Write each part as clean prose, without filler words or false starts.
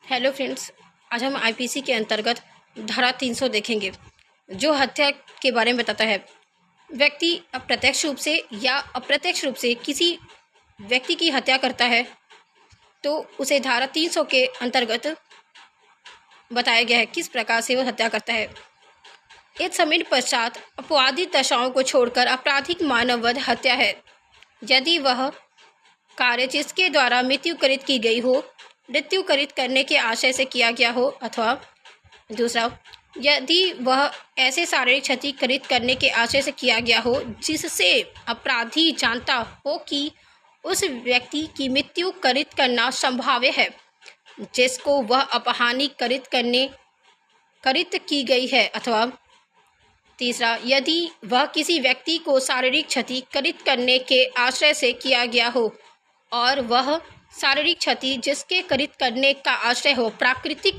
Hello friends, आज हम IPC के अंतर्गत धारा 300 देखेंगे, जो हत्या के बारे में बताता है। व्यक्ति प्रत्यक्ष रूप से या अप्रत्यक्ष रूप से किसी व्यक्ति की हत्या करता है तो उसे धारा 300 के अंतर्गत बताया गया है किस प्रकार से वह हत्या करता है। एक समय पश्चात अपवादित दशाओं को छोड़कर आपराधिक मानववध हत्या है यदि वह कार्य जिसके द्वारा मृत्युकरित की गई हो मृत्युकरित करने के आशय से किया गया हो, अथवा दूसरा, यदि वह ऐसे शारीरिक क्षति करित करने के आशय से किया गया हो जिससे अपराधी जानता हो कि उस व्यक्ति की मृत्यु करित करना संभाव्य है जिसको वह अपहानि करित की गई है, अथवा तीसरा, यदि वह किसी व्यक्ति को शारीरिक क्षति करित करने के आशय से किया गया हो और वह शारीरिक क्षति जिसके करित करने का आशय हो प्रकृति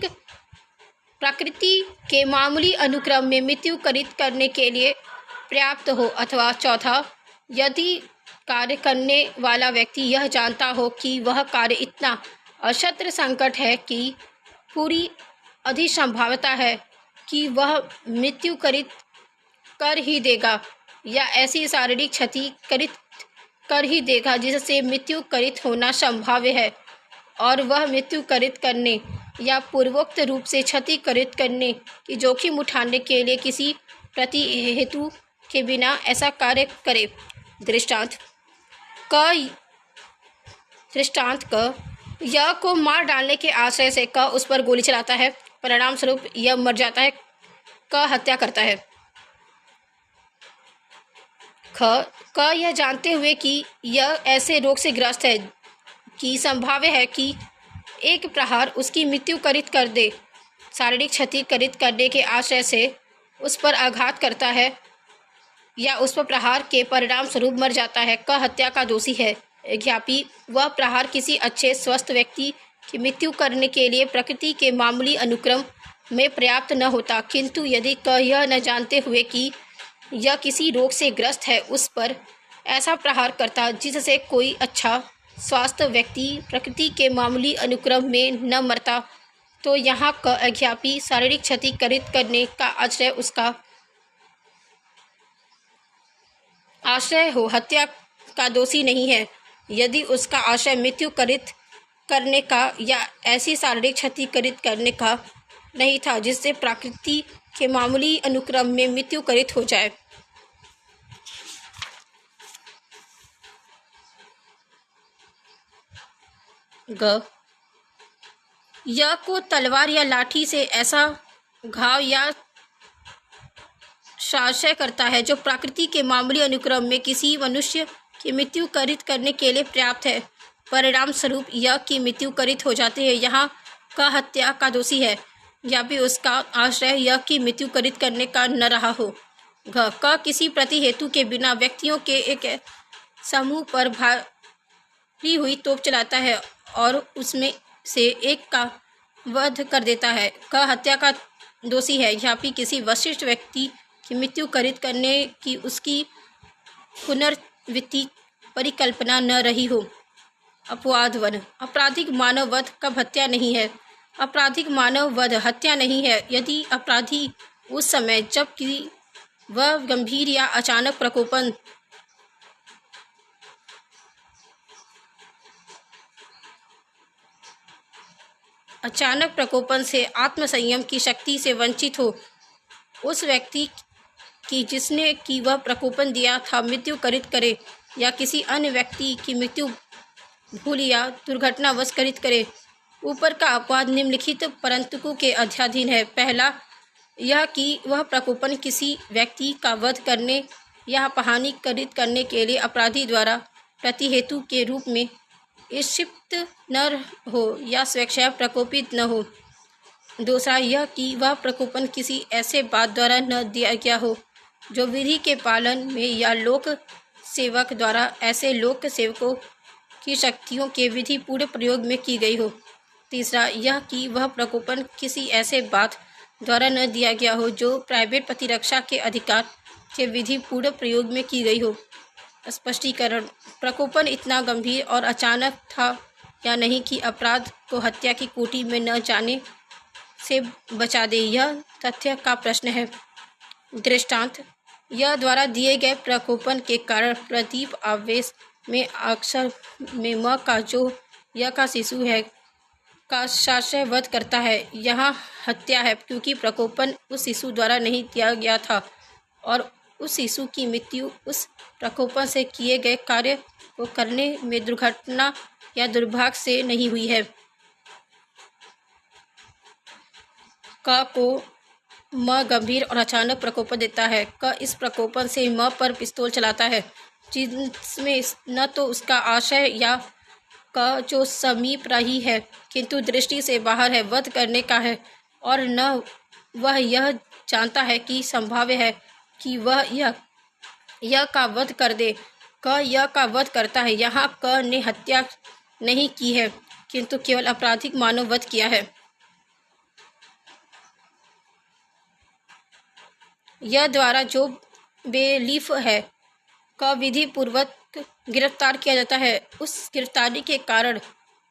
के मामूली अनुक्रम में मृत्यु करित करने के लिए पर्याप्त हो, अथवा चौथा, यदि कार्य करने वाला व्यक्ति यह जानता हो कि वह कार्य इतना अशस्त्र संकट है कि पूरी अधिक संभावना है कि वह मृत्यु करित कर ही देगा या ऐसी शारीरिक क्षति करित कर ही देगा जिससे मृत्यु करित होना संभाव्य है और वह मृत्यु करित करने या पूर्वोक्त रूप से क्षति करित करने की जोखिम उठाने के लिए किसी प्रति हेतु के बिना ऐसा कार्य करे। दृष्टांत क यह को मार डालने के आशय से क उस पर गोली चलाता है, परिणाम स्वरूप यह मर जाता है। क हत्या करता है। क यह जानते हुए कि यह ऐसे रोग से ग्रस्त है कि संभाव्य है कि एक प्रहार उसकी मृत्यु करित कर दे, शारीरिक क्षति करित करने के आशय से उस पर आघात करता है या उस पर प्रहार के परिणाम स्वरूप मर जाता है। क हत्या का दोषी है। यद्यपि वह प्रहार किसी अच्छे स्वस्थ व्यक्ति की मृत्यु करने के लिए प्रकृति के मामूली अनुक्रम में पर्याप्त न होता, किंतु यदि क यह न जानते हुए कि यह किसी रोग से ग्रस्त है उस पर ऐसा प्रहार करता जिससे कोई अच्छा स्वास्थ्य व्यक्ति प्रकृति के मामूली अनुक्रम में न मरता, तो यहाँ क अज्ञापी शारीरिक क्षति करित करने का आश्रय उसका आश्रय हो, हत्या का दोषी नहीं है। यदि उसका आशय मृत्यु करित करने का या ऐसी शारीरिक क्षति करित करने का नहीं था जिससे प्रकृति के मामूली अनुक्रम में मृत्यु करित हो जाए। ग यह को तलवार या लाठी से ऐसा घाव या शासय करता है जो प्रकृति के मामूली अनुक्रम में किसी मनुष्य की मृत्यु करित करने के लिए पर्याप्त है, परिणाम स्वरूप यह की मृत्यु करित हो जाती है। यहाँ का हत्या का दोषी है या भी उसका आश्रय यह की मृत्यु करित करने का न रहा हो। घ क किसी प्रति हेतु के बिना व्यक्तियों के एक समूह पर भारी हुई तोप चलाता है और उसमें से एक का वध कर देता है। क हत्या का दोषी है या भी किसी विशिष्ट व्यक्ति की मृत्यु करित करने की उसकी पुनर्वित्ति परिकल्पना न रही हो। अपवाद वध आपराधिक मानव वध कब हत्या नहीं है। आपराधिक मानव वध हत्या नहीं है यदि अपराधी उस समय जबकि वह गंभीर या अचानक प्रकोपन से आत्मसंयम की शक्ति से वंचित हो। उस व्यक्ति की जिसने की वह प्रकोपन दिया था मृत्यु करित करे या किसी अन्य व्यक्ति की मृत्यु भूल या दुर्घटनावश करित करे। ऊपर का अपवाद निम्नलिखित परंतुकों के अध्याधीन है। पहला, यह कि वह प्रकोपन किसी व्यक्ति का वध करने या हानि करित करने के लिए अपराधी द्वारा प्रतिहेतु के रूप में इच्छित न हो या स्वेच्छा प्रकोपित न हो। दूसरा, यह कि वह प्रकोपन किसी ऐसे बात द्वारा न दिया गया हो जो विधि के पालन में या लोक सेवक द्वारा ऐसे लोक सेवकों की शक्तियों के विधि पूर्ण प्रयोग में की गई हो। तीसरा, यह कि वह प्रकोपन किसी ऐसे बात द्वारा न दिया गया हो जो प्राइवेट प्रतिरक्षा के अधिकार के विधि पूर्ण प्रयोग में की गई हो। स्पष्टीकरण, प्रकोपन इतना गंभीर और अचानक था या नहीं कि अपराध को हत्या की कोटि में न जाने से बचा दे, यह तथ्य का प्रश्न है। दृष्टांत: यह द्वारा दिए गए प्रकोपन के कारण प्रदीप आवेश में अक्षर में म का जो य का शिशु है का साशय वध करता है, यहाँ हत्या है, क्योंकि प्रकोपन उस शिशु द्वारा नहीं किया गया था और उस शिशु की मृत्यु उस प्रकोपन से किए गए कार्य को करने में दुर्घटना या दुर्भाग्य से नहीं हुई है। क को म गंभीर और अचानक प्रकोपन देता है। क इस प्रकोपन से म पर पिस्तौल चलाता है, जिसमें न तो उसका आशय या क जो समीप रही है किंतु दृष्टि से बाहर है वध करने का है, और न वह यह जानता है कि संभाव्य है कि वह यह का वध कर दे। क यह का वध करता है। यहाँ क ने हत्या नहीं की है किंतु केवल आपराधिक मानव वध किया है। यह द्वारा जो बेलीफ है का विधि पूर्वक गिरफ्तार किया जाता है, उस गिरफ्तारी के कारण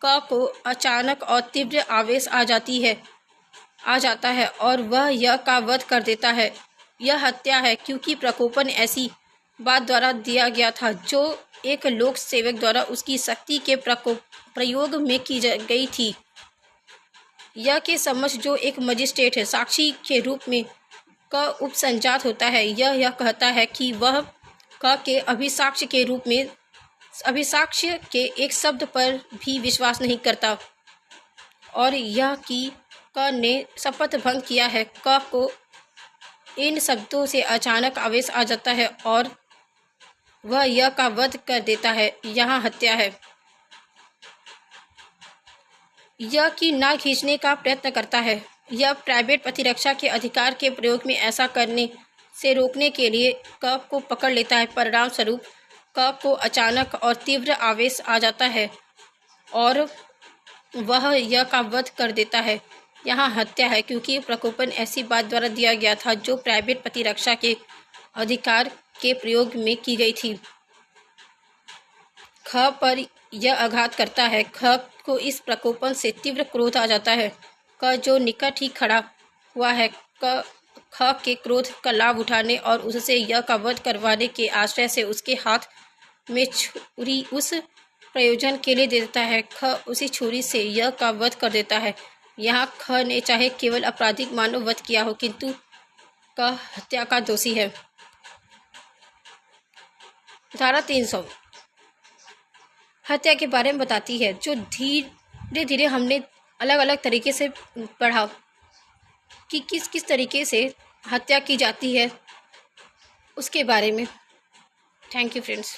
क को अचानक और तीव्र आवेश आ जाता है और वह यह का वध कर देता है। यह हत्या है, क्योंकि प्रकोपन ऐसी बात द्वारा दिया गया था जो एक लोक सेवक द्वारा उसकी शक्ति के प्रयोग में की गई थी। यह के समक्ष जो एक मजिस्ट्रेट है साक्षी के रूप में क उपसंजात होता है, यह कहता है कि वह क के अभिसाक्ष्य के रूप में अभिसाक्ष्य के एक शब्द पर भी विश्वास नहीं करता, और यह कि क ने शपथ भंग किया है। क को इन शब्दों से अचानक आवेश आ जाता है और वह यह का वध कर देता है, यहाँ हत्या है। यह कि ना खींचने का प्रयत्न करता है। यह प्राइवेट प्रतिरक्षा के अधिकार के प्रयोग में ऐसा करने से रोकने के लिए क को पकड़ लेता है। परिणाम स्वरूप क को अचानक और तीव्र आवेश आ जाता है और वह यह का वध कर देता है, यहाँ हत्या है, क्योंकि प्रकोपन ऐसी बात द्वारा दिया गया था जो प्राइवेट प्रतिरक्षा के अधिकार के प्रयोग में की गई थी। ख पर यह आघात करता है। ख को इस प्रकोपन से तीव्र क्रोध आ जाता है। क जो निकट ही खड़ा हुआ है ख के क्रोध का लाभ उठाने और उससे यह का वध करवाने के आश्रय से उसके हाथ में छुरी उस प्रयोजन के लिए दे देता है। ख उसी छुरी से यह का वध कर देता है। यहाँ ख ने चाहे केवल आपराधिक मानव वध किया हो किंतु क हत्या का दोषी है। धारा 300 हत्या के बारे में बताती है, जो धीरे धीरे हमने अलग अलग तरीके से पढ़ा कि किस किस तरीके से हत्या की जाती है उसके बारे में। Thank you friends.